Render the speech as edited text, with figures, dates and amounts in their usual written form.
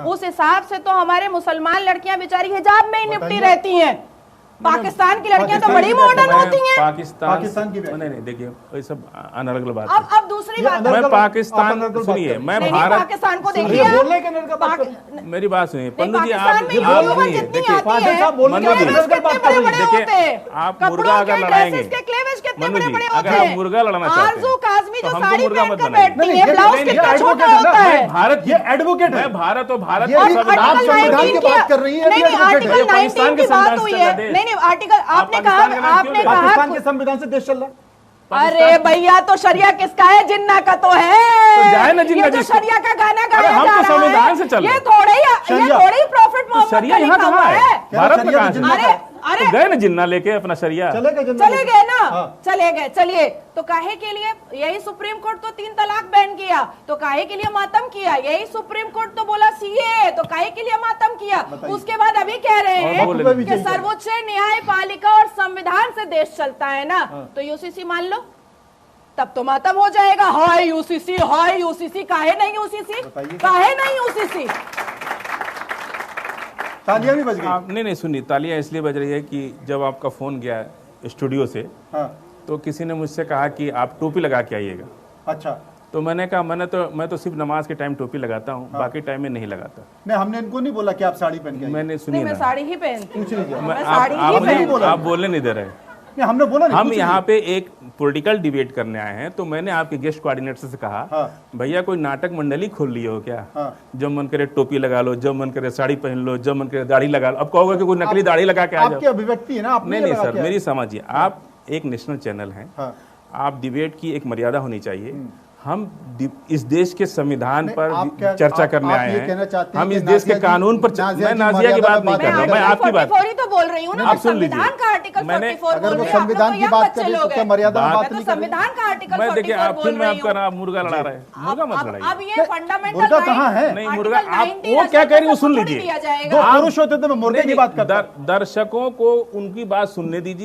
उस हिसाब से तो हमारे मुसलमान लड़कियां बेचारी हिजाब में ही निपटी रहती हैं। पाकिस्तान की लड़कियां तो बड़ी मॉडर्न होती हैं। पाकिस्तान की नहीं देखिए ये सब अनर्गल बात है। अब दूसरी बात, मैं पाकिस्तान सुनिए, मैं भारत पाकिस्तान को देखिए, मेरी बात सुनिए पंडित जी, आप देखिए आप मुर्गा अगर लड़ाएंगे, मनु जी अगर आप मुर्गा लड़ना चाहते हैं तो हमको मुर्गा मत बनाइए। भारत ये एडवोकेट है, मैं भारत और भारत संविधान की बात कर रही है। आर्टिकल 19 की बात हुई है। नहीं आर्टिकल आपने कहा पाकिस्तान के संविधान से देश चल रहा है। अरे भैया तो शरिया किसका है? जिन्ना का तो है। तो जाए ना जिन्ना, ये जो शरिया का गाना गाया हम जा तो रहा संविधान है, से चल ये थोड़े ही प्रॉफिट मोहम्मद शरिया का यहाँ लिखा कहाँ हुआ है? है। भारत में कहाँ है? अरे तो गए ना जिन्ना लेके अपना शरिया चले गए ना, चले गए। चलिए तो काहे के लिए यही सुप्रीम कोर्ट तो 3 तलाक बैन किया, तो काहे के लिए मातम किया? यही सुप्रीम कोर्ट तो बोला सीए, तो काहे के लिए मातम किया? उसके बाद अभी कह रहे हैं कि सर्वोच्च न्यायपालिका और संविधान से देश चलता है ना, तो यूसीसी मान लो, तब तो मातम हो जाएगा। हाय यूसीसी, हाय यूसीसी, काहे नहीं यूसीसी, काहे नहीं यूसीसी? तालियां भी बज गई। नहीं सुनिए, तालियां इसलिए बज रही है कि जब आपका फोन गया स्टूडियो से, तो किसी ने मुझसे कहा कि आप टोपी लगा के आइएगा। अच्छा, तो मैंने कहा मैं तो सिर्फ नमाज के टाइम टोपी लगाता हूँ, बाकी टाइम में नहीं लगाता। नहीं, हमने इनको नहीं बोला कि आप साड़ी पहन के आइए। मैंने सुनिए मैं साड़ी ही पहनती हूँ। आप बोलने नहीं दे रहे। हमने बोला नहीं, हम यहाँ पे एक पॉलिटिकल डिबेट करने आए हैं, तो मैंने आपके गेस्ट कोऑर्डिनेटर से कहा भैया कोई नाटक मंडली खोल लिए हो क्या? जब मन करे टोपी लगा लो, जब मन करे साड़ी पहन लो, जब मन करे दाढ़ी लगा लो। अब कहोगे कि कोई नकली दाढ़ी लगा के आ जाओ। आपकी अभिव्यक्ति है ना, नहीं सर, मेरी समझिए, आप एक नेशनल चैनल हैं, आप डिबेट की एक मर्यादा होनी चाहिए। हम इस देश के संविधान पर चर्चा करने आए हैं, हम इस देश के कानून पर। मैं नाजिया की बात नहीं कर रहा, मैं आपकी बात तो बोल रही हूँ ना। आप सुन लीजिए, मैंने अगर वो संविधान की बात कर रहे हैं तो मर्यादा बात नहीं कर रहे। संविधान का आर्टिकल मैं देखिए आप फिर मैं आपका नाम मुर्गा लड़ा रहे हैं, मुर्गा मत लड़ाइए। अब ये फंडामेंटल मुर्गा कहाँ है? नहीं मुर्गा, आप वो क्या कह रही हो सुन लीजिए। दो पुरुष होते तो मैं मुर्गे की बात करता। दर्शकों को उनकी बात सुनने दीजिए।